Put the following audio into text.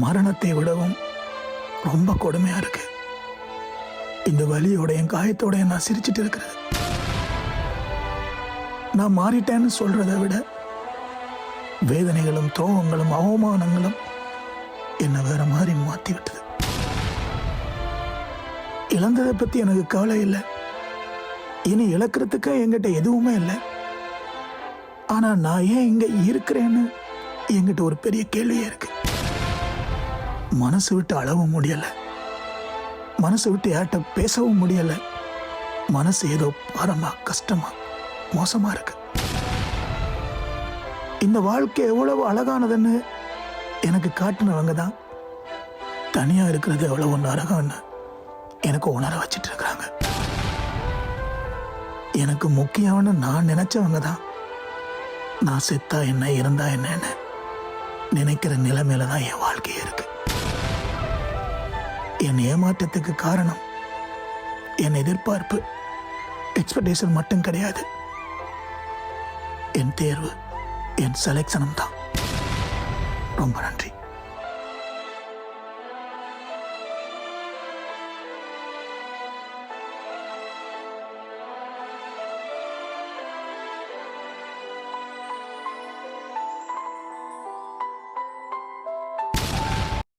மரணத்தை விடவும் ரொம்ப கொடுமையா இருக்கு. இந்த வலியோட என் காயத்தோட நான் சிரிச்சிட்டு இருக்கிறது. நான் மாறிட்டேன்னு சொல்றதை விட வேதனைகளும் துரோகங்களும் அவமானங்களும் என்ன வேற மாதிரி மாத்தி விட்டது. இழந்ததை பத்தி எனக்கு கவலை இல்லை. இனி இழக்கிறதுக்கு என்கிட்ட எதுவுமே இல்லை. ஆனா நான் ஏன் இங்க இருக்கிறேன்னு என்கிட்ட ஒரு பெரிய கேள்வியே இருக்கு. மனசு விட்டு அழவும் முடியல, மனசு விட்டு யார்கிட்ட பேசவும் முடியல. மனசு ஏதோ பாரமா, கஷ்டமா, மோசமா இருக்கு. இந்த வாழ்க்கை எவ்வளவு அழகானதுன்னு எனக்கு காட்டினவங்க தான் தனியா இருக்கிறது எவ்வளவு நரகம்னு எனக்கு உணர வச்சிட்டு இருக்கிறாங்க. எனக்கு முக்கியம்னு நான் நினைச்சவங்க தான் நான் செத்தா என்ன, இருந்தா என்னன்னு நினைக்கிற நிலைமையில தான் என் வாழ்க்கையே இருக்கு. என் ஏமாற்றத்துக்கு காரணம் என் எதிர்பார்ப்பு, எக்ஸ்பெக்டேஷன் மட்டும் கிடையாது. என் தேர்வு, என் செலக்ஷனும் தான். ரொம்ப நன்றி.